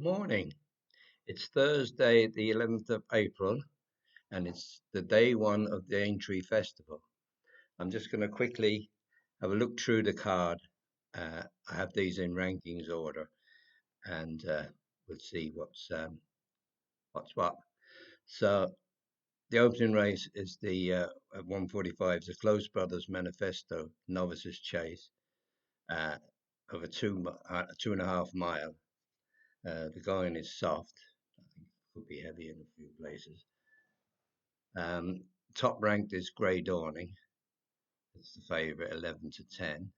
Morning. It's Thursday, the 11th of April, and it's the day one of the Aintree Festival. I'm just going to quickly have a look through the card. I have these in rankings order, and we'll see what's what. So the opening race is the at 1:45 the Close Brothers Manifesto Novices Chase uh, over 2.5 mile. The going is soft. I think it could be heavy in a few places. Top ranked is Grey Dawning. It's the favourite, 11-10.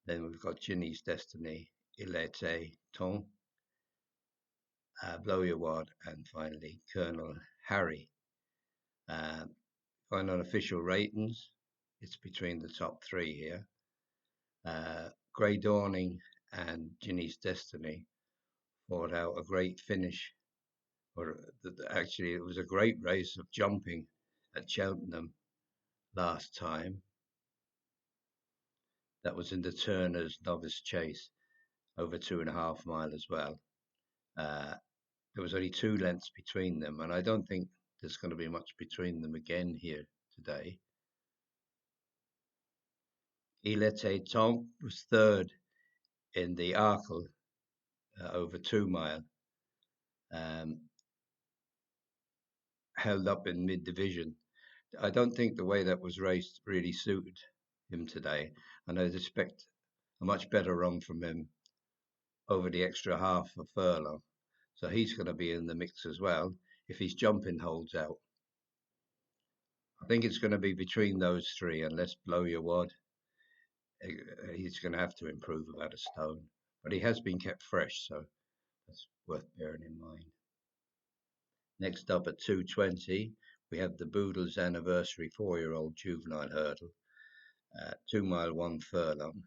Then we've got Ginny's Destiny, Il Était Temps, Blow Your Wad, and finally Colonel Harry. Going on official ratings, it's between the top three here. Grey Dawning and Ginny's Destiny fought out a great finish. Actually, it was a great race of jumping at Cheltenham last time. That was in the Turner's Novice Chase, over 2.5 mile as well. There was only 2 lengths between them, and I don't think there's going to be much between them again here today. Il Était Temps was third in the Arkle, over 2 mile, held up in mid-division. I don't think the way that was raced really suited him today, and I'd expect a much better run from him over the extra half a furlong. So he's going to be in the mix as well if his jumping holds out. I think it's going to be between those three, unless Blow Your Wad. He's going to have to improve about a stone, but he has been kept fresh, so that's worth bearing in mind. Next up at 2:20, we have the Boodle's Anniversary 4-year-old juvenile hurdle, 2 mile 1 furlong.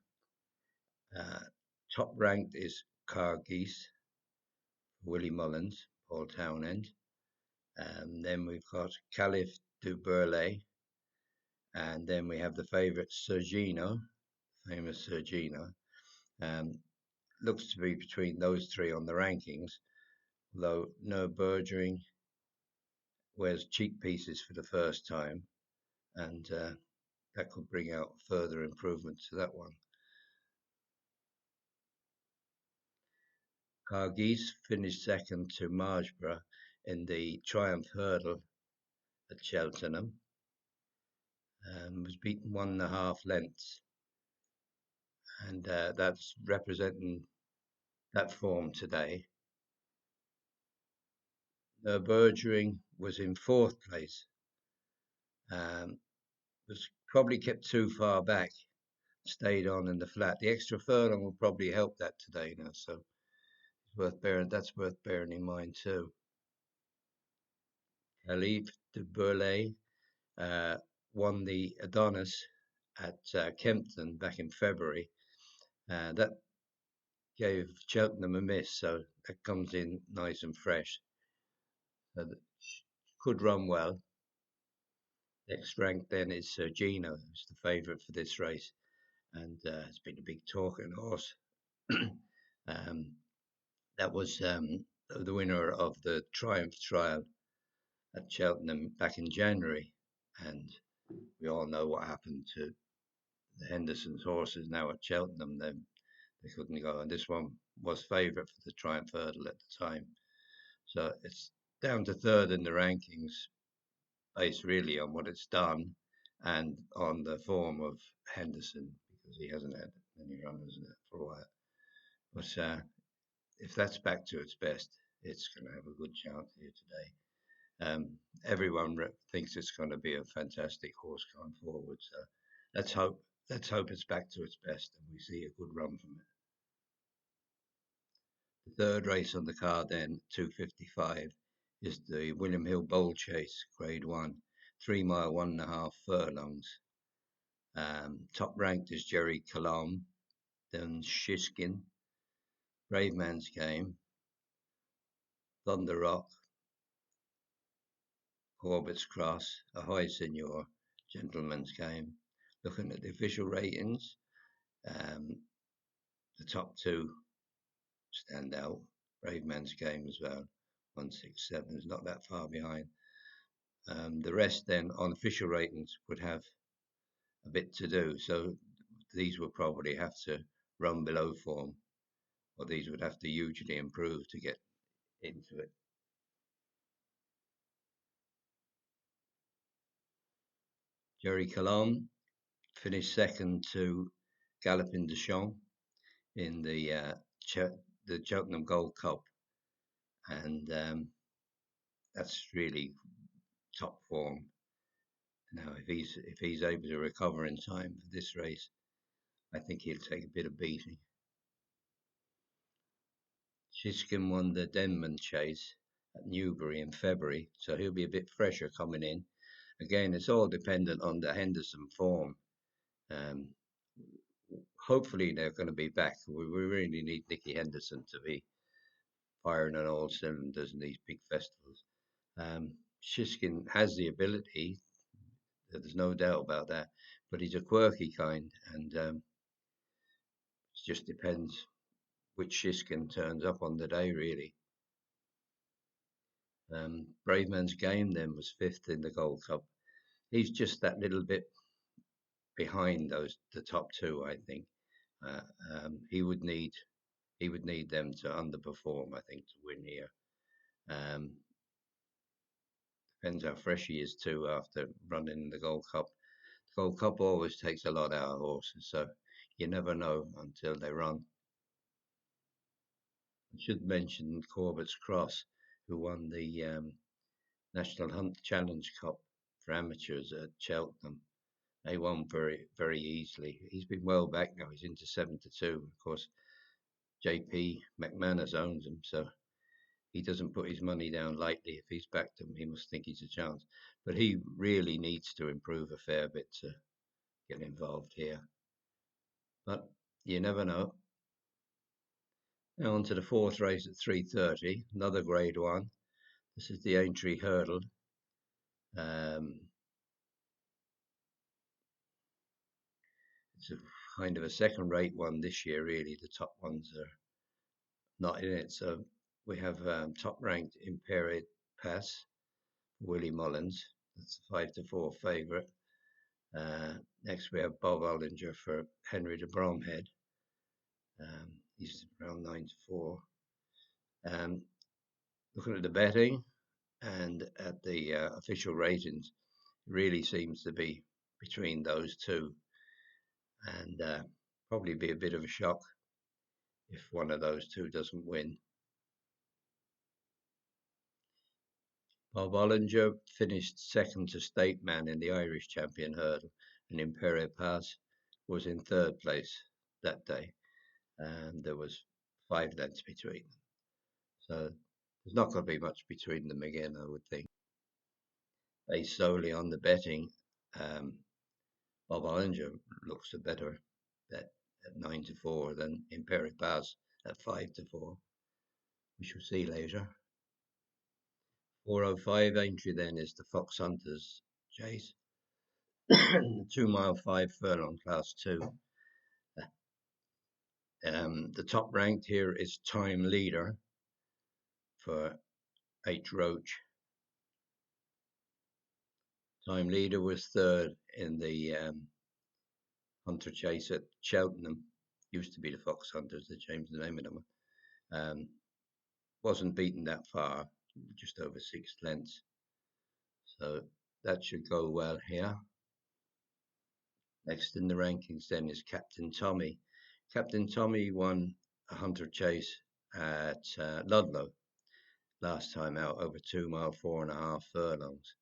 Top ranked is Car Geese, Willie Mullins, Paul Townend. Then we've got Caliph du Burlay, and then we have the favourite Sergino, famous Sergino. Looks to be between those three on the rankings, though No Bergering wears cheek pieces for the first time, and that could bring out further improvement to that one. Cargies finished second to Margeborough in the Triumph Hurdle at Cheltenham, was beaten 1.5 lengths, and that's representing that form today. Bergering was in 4th place, was probably kept too far back, stayed on in the flat. The extra furlong will probably help that today now, so that's worth bearing in mind too. Caliph de Burlay won the Adonis at Kempton back in February. That gave Cheltenham a miss, so that comes in nice and fresh. So could run well. Next ranked then is Sergino, who's the favourite for this race, and it's been a big talking horse. That was the winner of the Triumph Trial at Cheltenham back in January, and we all know what happened to the Henderson's horses now at Cheltenham. They couldn't go, and this one was favourite for the Triumph Hurdle at the time. So it's down to third in the rankings, based really on what it's done and on the form of Henderson, because he hasn't had many runners in it for a while. But if that's back to its best, it's going to have a good chance here today. Everyone thinks it's going to be a fantastic horse going forward. So let's hope it's back to its best and we see a good run from it. The third race on the card then, 2:55, is the William Hill Bowl Chase, Grade 1, 3 mile 1.5 furlongs. Top ranked is Jerry Colomb, then Shiskin, Brave Man's Game, Thunder Rock, Corbett's Cross, Ahoy Senor, Gentleman's Game. Looking at the official ratings, the top two stand out. Brave Man's Game as well. 167 is not that far behind. The rest then on official ratings would have a bit to do. So these will probably have to run below form, or these would have to hugely improve to get into it. Jerry Colon finished second to Galopin Deschamps in the Cheltenham Gold Cup, and that's really top form. Now, if he's able to recover in time for this race, I think he'll take a bit of beating. Shiskin won the Denman Chase at Newbury in February, so he'll be a bit fresher coming in. Again, it's all dependent on the Henderson form. Um, Hopefully, they're going to be back. We really need Nicky Henderson to be firing on all cylinders in these big festivals. Shiskin has the ability, there's no doubt about that, but he's a quirky kind, and it just depends which Shiskin turns up on the day, really. Brave Man's Game then was fifth in the Gold Cup. He's just that little bit behind the top two, I think. He would need them to underperform, I think, to win here. Depends how fresh he is too after running the Gold Cup. The Gold Cup always takes a lot out of horses, so you never know until they run. I should mention Corbett's Cross, who won the National Hunt Challenge Cup for amateurs at Cheltenham. They won very, very easily. He's been well back now. He's into 7-2. Of course, JP McManus owns him, so he doesn't put his money down lightly. If he's backed him, he must think he's a chance. But he really needs to improve a fair bit to get involved here. But you never know. Now on to the fourth race at 3:30, another Grade 1. This is the Aintree Hurdle. It's a kind of a second-rate one this year, really. The top ones are not in it. So we have top-ranked Imperial Pass, Willie Mullins. That's a 5-4 favourite. Next we have Bob Ollinger for Henry de Bromhead. He's around 9-4. Looking at the betting and at the official ratings, it really seems to be between those two, and probably be a bit of a shock if one of those two doesn't win. Bob Ollinger finished second to State Man in the Irish Champion Hurdle, and Imperial Pass was in third place that day, and there was 5 lengths between them. So there's not going to be much between them again, I would think. Based solely on the betting, Bob Ollinger looks a better bet at 9-4 than Imperial Pass at 5-4. We shall see later. 4:05 Aintree then is the Fox Hunters chase. 2 mile 5 furlong class 2. The top ranked here is Time Leader for H. Roach. Time Leader was third in the Hunter Chase at Cheltenham. Used to be the Fox Hunters, they changed the name of them. Wasn't beaten that far, just over 6 lengths. So that should go well here. Next in the rankings then is Captain Tommy. Captain Tommy won a Hunter Chase at Ludlow last time out, over 2 mile 4.5 furlongs.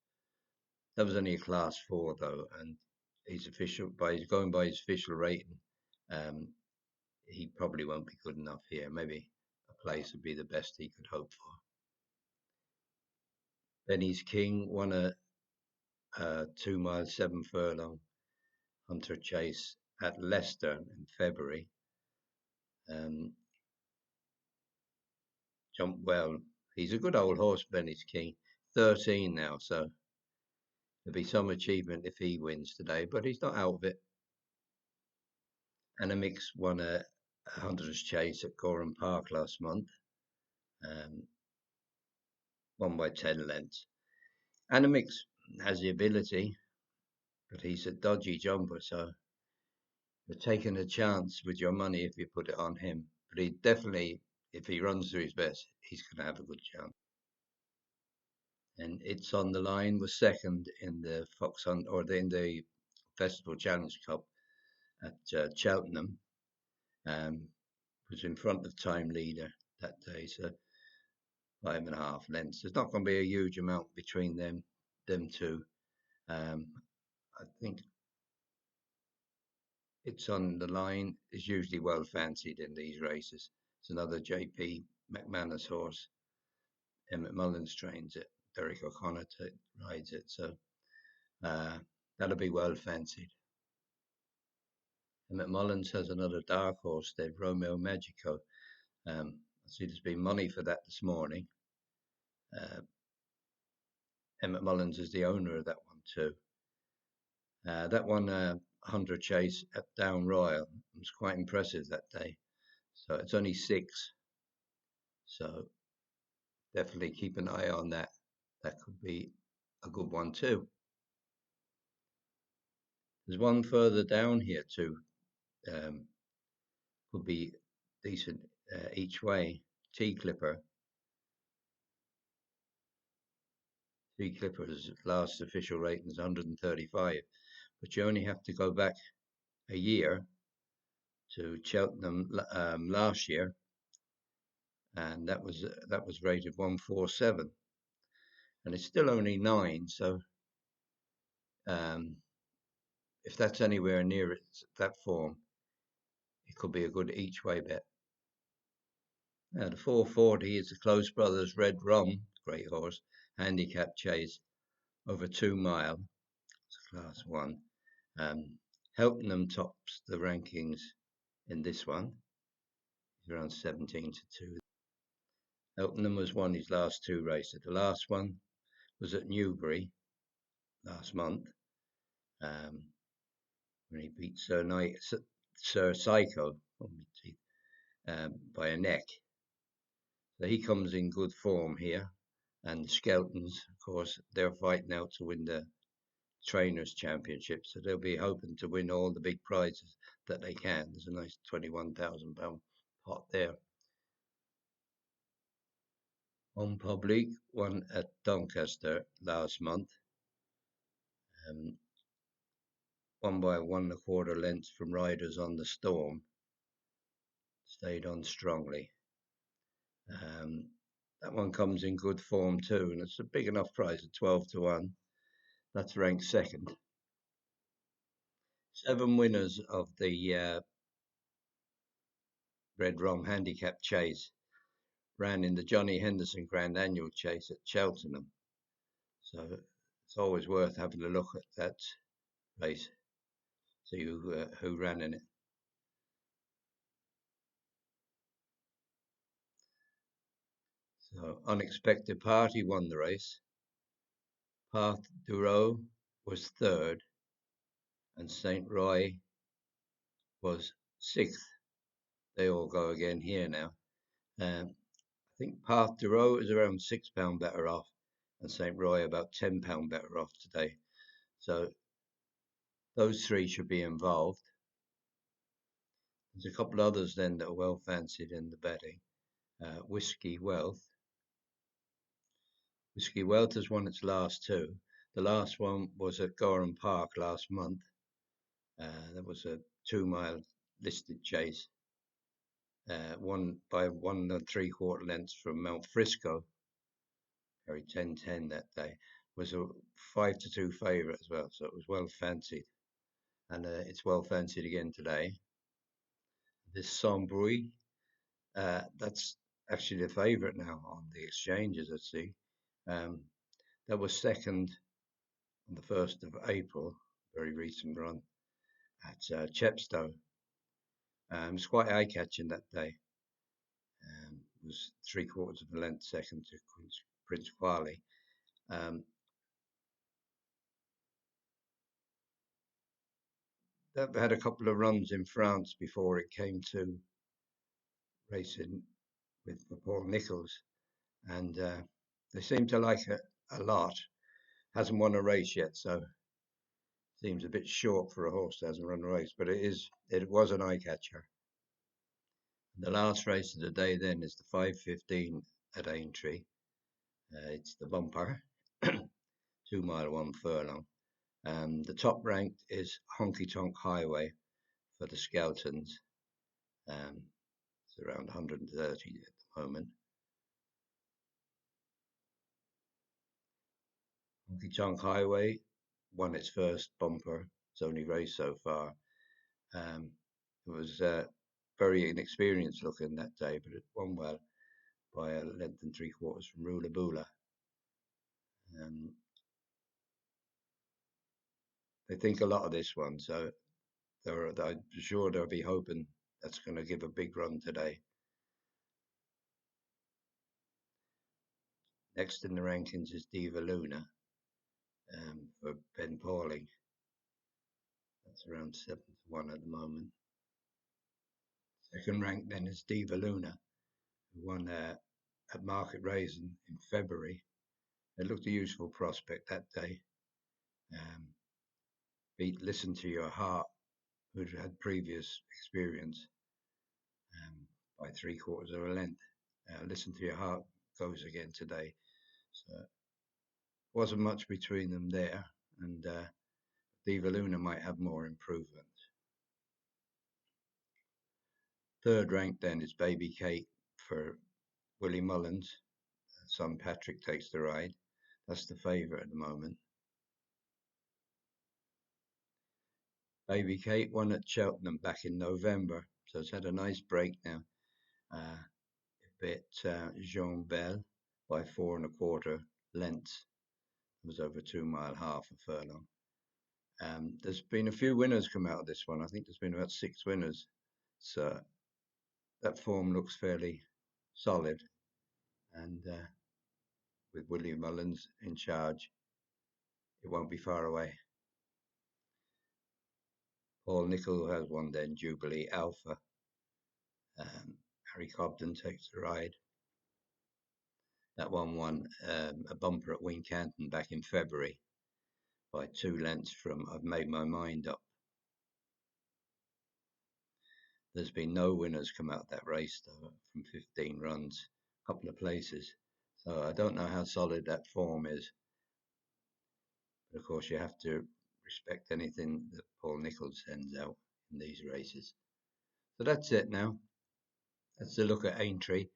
That was only a class 4 though, and he's going by his official rating. He probably won't be good enough here. Maybe a place would be the best he could hope for. Benny's King won a 2 mile 7 furlong Hunter Chase at Leicester in February. Jumped well. He's a good old horse, Benny's King. 13 now, so there'll be some achievement if he wins today, but he's not out of it. Anamix won a Hunter's Chase at Coram Park last month. 1 by 10 lengths. Animix has the ability, but he's a dodgy jumper, so you're taking a chance with your money if you put it on him. But he definitely, if he runs to his best, he's going to have a good chance. And It's on the Line was second in the Fox Hunt, or in the Festival Challenge Cup at Cheltenham. Was in front of Time Leader that day, so 5.5 lengths. There's not going to be a huge amount between them two. I think It's on the Line is usually well fancied in these races. It's another JP McManus horse. Emmett Mullins trains it. Derek O'Connor rides it, so that'll be well fancied. Emmett Mullins has another dark horse there, Romeo Magico. I see there's been money for that this morning. Emmett Mullins is the owner of that one too. That one, 100 chase at Down Royal, was quite impressive that day. So it's only 6. So definitely keep an eye on that. That could be a good one too. There's one further down here too. Could be decent each way. T-Clipper. T-Clipper's last official rating is 135, but you only have to go back a year to Cheltenham last year, and that was rated 147, and it's still only 9. So if that's anywhere near that form, it could be a good each way bet. Now the 440 is the Close Brothers Red Rum, great horse, handicap chase over 2 mile. It's class 1. Cheltenham tops the rankings in this one. He's around 17 to 2. Cheltenham has won his last 2 races. The last one was at Newbury last month, when he beat Sir Psycho by a neck. So he comes in good form here. And the Skeltons, of course, they're fighting out to win the Trainers' Championship. So they'll be hoping to win all the big prizes that they can. There's a nice £21,000 pot there. On Public won at Doncaster last month. 1 by 1 1/4 lengths from Riders on the Storm. Stayed on strongly. That one comes in good form too, and it's a big enough price at 12 to 1. That's ranked second. 7 winners of the Red Rum Handicap Chase ran in the Johnny Henderson Grand Annual Chase at Cheltenham. So it's always worth having a look at that race, see who ran in it. So Unexpected Party won the race. Path Duro was 3rd, and St. Roy was 6th. They all go again here now. I think Path Duro is around £6 better off, and St. Roy about £10 better off today. So those 3 should be involved. There's a couple others then that are well fancied in the betting. Whiskey Wealth. Whiskey Wealth has won its last 2. The last one was at Gorham Park last month. That was a 2 mile listed chase. Won by 1 3/4 lengths from Mount Frisco. Very 10-10 that day. Was a 5 to 2 favourite as well, so it was well fancied. And it's well fancied again today. This Sombrui, that's actually the favourite now on the exchanges, I see. That was second on the 1st of April, very recent run, at Chepstow. It's quite eye-catching that day. It was 3/4 of a length second to Prince Quali. That had a couple of runs in France before it came to racing with Paul Nichols. and they seem to like it a lot. Hasn't won a race yet, so seems a bit short for a horse that hasn't run a race, but it was an eye catcher. The last race of the day then is the 5:15 at Aintree. It's the bumper, 2 mile 1 furlong. The top ranked is Honky Tonk Highway for the Skeltons. It's around 130 at the moment. Honky Tonk Highway won its first bumper. It's only raced so far. It was very inexperienced looking that day, but it won well by a length and 3/4 from Rula Bula. They think a lot of this one, so I'm sure they'll be hoping that's going to give a big run today. Next in the rankings is Diva Luna for Ben Pauling. That's around 7-1 at the moment. Second rank then is Diva Luna, who won at Market Raisin in February. It looked a useful prospect that day. Beat Listen to Your Heart, who'd had previous experience, by 3/4 of a length. Listen to Your Heart goes again today. So wasn't much between them there, and Diva Luna might have more improvement. Third rank then is Baby Kate for Willie Mullins. Son Patrick takes the ride. That's the favourite at the moment. Baby Kate won at Cheltenham back in November, so it's had a nice break now. It bit Jean Bell by 4 1/4 lengths. It was over 2 mile half a furlong. There's been a few winners come out of this one. I think there's been about 6 winners. So that form looks fairly solid. And with Willie Mullins in charge, it won't be far away. Paul Nicol has one then, Jubilee Alpha. Harry Cobden takes the ride. That one won a bumper at Wincanton back in February by 2 lengths from I've Made My Mind Up. There's been no winners come out of that race though, from 15 runs, a couple of places. So I don't know how solid that form is. But of course, you have to respect anything that Paul Nicol sends out in these races. So that's it now. That's a look at Aintree.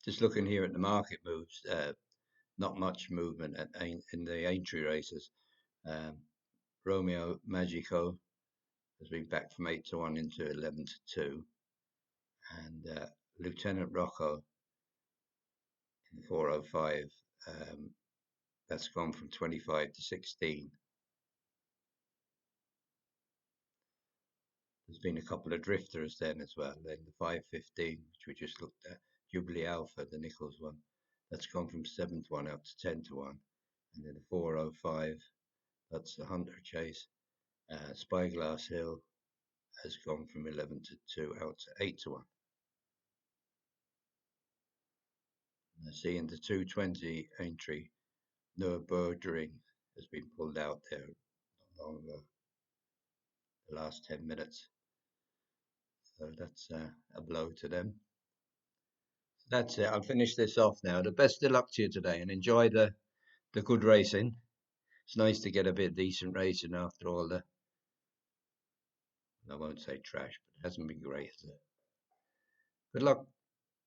Just looking here at the market moves, not much movement in the Aintree races. Romeo Magico has been back from 8-1 into 11-2, and Lieutenant Rocco in 4:05. That's gone from 25 to 16. There's been a couple of drifters then as well. Then the 5:15, which we just looked at, Jubilee Alpha, the Nichols one, that's gone from 7-1 out to 10-1. And then the 4:05, that's the Hunter Chase. Spyglass Hill has gone from 11-2 out to 8-1. And I see in the 2:20 entry, Noah Burdering has been pulled out there not long ago, the last 10 minutes. So that's a blow to them. That's it. I'll finish this off now. The best of luck to you today, and enjoy the good racing. It's nice to get a bit decent racing after all the, I won't say trash, but it hasn't been great, has it? Good luck.